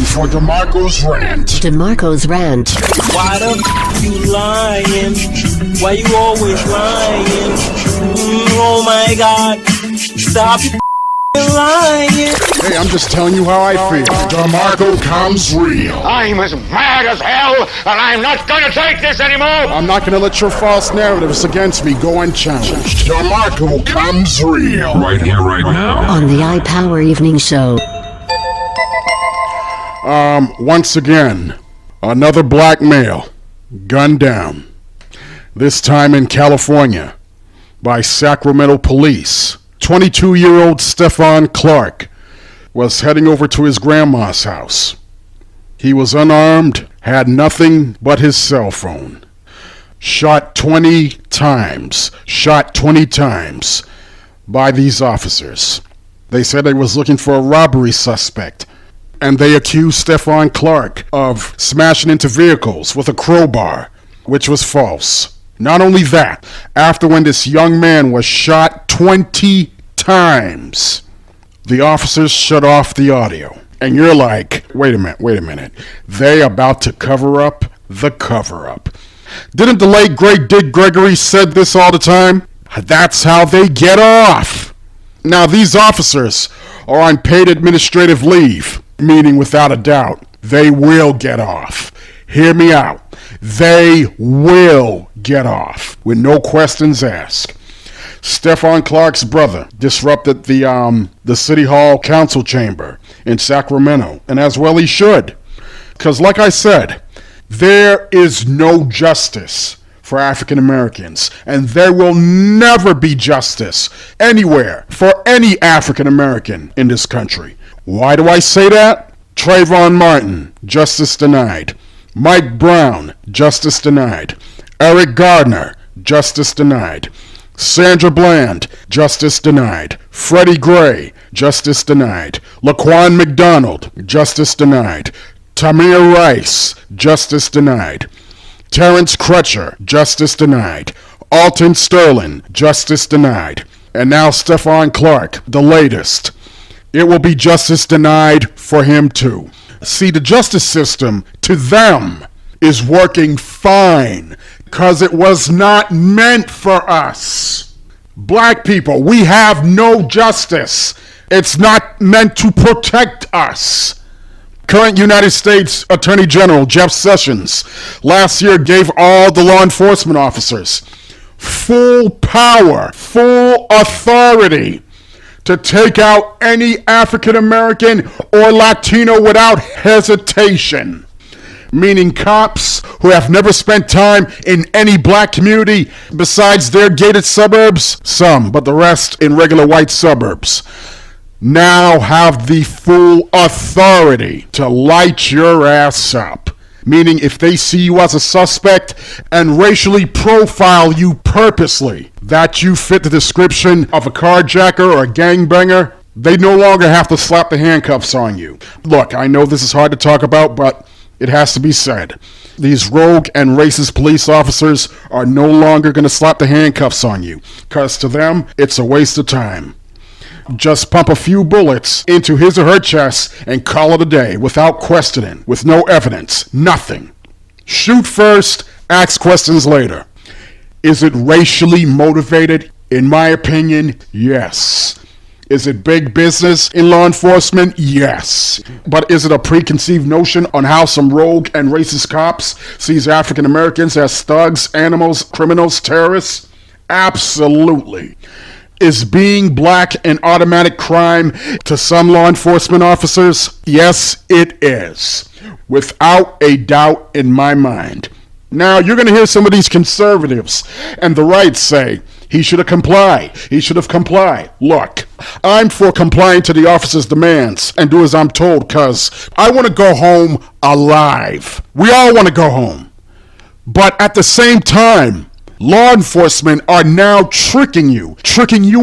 time for DeMarco's Rant. DeMarco's Rant. Why the f*** you lying? Why you always lying? Oh my God. Stop lying. Hey, I'm just telling you how I feel. DeMarco comes real. I'm as mad as hell, and I'm not gonna take this anymore! I'm not gonna let your false narratives against me go unchallenged. DeMarco comes real. Right here, right now. On the iPower Evening Show. Once again, another black male gunned down. This time in California by Sacramento police. 22-year-old Stephon Clark was heading over to his grandma's house. He was unarmed, had nothing but his cell phone. Shot 20 times by these officers. They said they was looking for a robbery suspect, and they accused Stephon Clark of smashing into vehicles with a crowbar, which was false. Not only that, after when this young man was shot 20 times, the officers shut off the audio. And you're like, wait a minute. They about to cover up the cover-up. Didn't the late great Dick Gregory said this all the time? That's how they get off. Now these officers are on paid administrative leave, meaning without a doubt, they will get off. Hear me out. They will get off with no questions asked. Stephon Clark's brother disrupted the City Hall Council chamber in Sacramento, and as well he should. Because like I said, there is no justice for African Americans, and there will never be justice anywhere for any African American in this country. Why do I say that? Trayvon Martin, justice denied. Mike Brown, justice denied. Eric Gardner, justice denied. Sandra Bland, justice denied. Freddie Gray, justice denied. Laquan McDonald, justice denied. Tamir Rice, justice denied. Terrence Crutcher, justice denied. Alton Sterling, justice denied. And now Stephon Clark, the latest. It will be justice denied for him too. See, the justice system, to them, is working fine because it was not meant for us. Black people, we have no justice. It's not meant to protect us. Current United States Attorney General Jeff Sessions last year gave all the law enforcement officers full power, full authority to take out any African American or Latino without hesitation. Meaning cops who have never spent time in any black community besides their gated suburbs, some, but the rest in regular white suburbs, now have the full authority to light your ass up. Meaning if they see you as a suspect and racially profile you purposely, that you fit the description of a carjacker or a gangbanger, they no longer have to slap the handcuffs on you. Look, I know this is hard to talk about, but it has to be said. These rogue and racist police officers are no longer going to slap the handcuffs on you, because to them, it's a waste of time. Just pump a few bullets into his or her chest and call it a day without questioning, with no evidence, nothing. Shoot first, ask questions later. Is it racially motivated? In my opinion, yes. Is it big business in law enforcement? Yes. But is it a preconceived notion on how some rogue and racist cops sees African Americans as thugs, animals, criminals, terrorists? Absolutely. Is being black an automatic crime to some law enforcement officers? Yes, it is. Without a doubt in my mind. Now, you're going to hear some of these conservatives and the right say, he should have complied. He should have complied. Look, I'm for complying to the officer's demands and do as I'm told because I want to go home alive. We all want to go home. But at the same time, law enforcement are now tricking you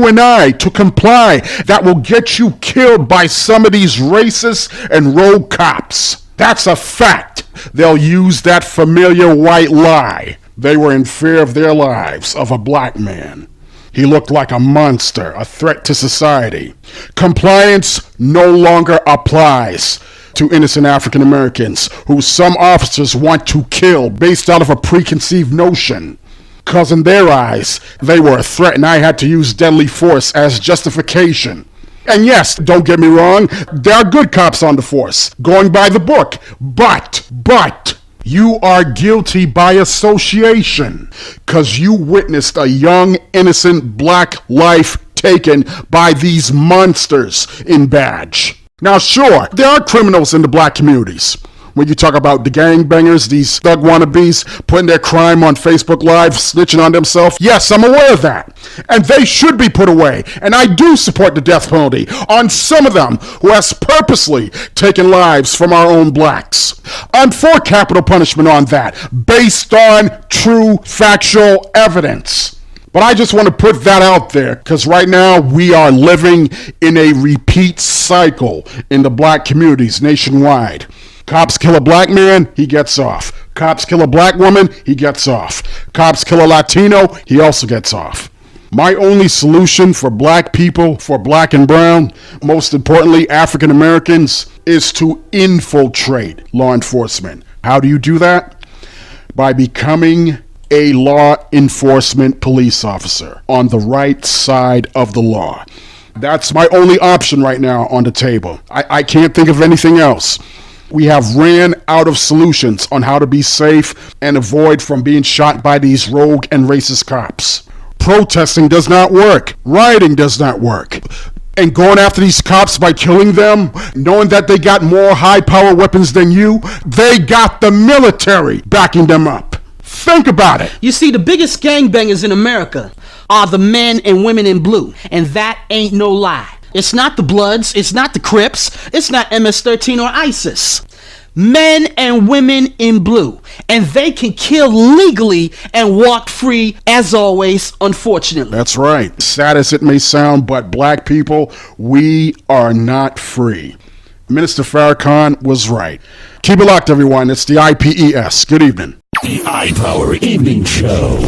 and I to comply. That will get you killed by some of these racist and rogue cops. That's a fact. They'll use that familiar white lie. They were in fear of their lives of a black man. He looked like a monster, a threat to society. Compliance no longer applies. to innocent African Americans who some officers want to kill based out of a preconceived notion. Because in their eyes, they were a threat and I had to use deadly force as justification. And yes, don't get me wrong, there are good cops on the force, going by the book. But, you are guilty by association, because you witnessed a young, innocent black life taken by these monsters in badge. Now sure, there are criminals in the black communities. When you talk about the gangbangers, these thug wannabes putting their crime on Facebook Live, snitching on themselves, yes, I'm aware of that. And they should be put away. And I do support the death penalty on some of them who has purposely taken lives from our own blacks. I'm for capital punishment on that, based on true factual evidence. But I just want to put that out there because right now we are living in a repeat cycle in the black communities nationwide. Cops kill a black man, he gets off. Cops kill a black woman, he gets off. Cops kill a Latino, he also gets off. My only solution for black people, for black and brown, most importantly African Americans, is to infiltrate law enforcement. How do you do that? By becoming a law enforcement police officer on the right side of the law. That's my only option right now on the table. I can't think of anything else. We have ran out of solutions on how to be safe and avoid from being shot by these rogue and racist cops. Protesting does not work. Rioting does not work. And going after these cops by killing them, knowing that they got more high-power weapons than you, they got the military backing them up. Think about it. You see, the biggest gangbangers in America are the men and women in blue, and that ain't no lie. It's not the Bloods, it's not the Crips, it's not MS-13 or ISIS. Men and women in blue, and they can kill legally and walk free, as always, unfortunately. That's right. Sad as it may sound, but black people, we are not free. Minister Farrakhan was right. Keep it locked, everyone. It's the IPES. Good evening. The iPower Evening Show.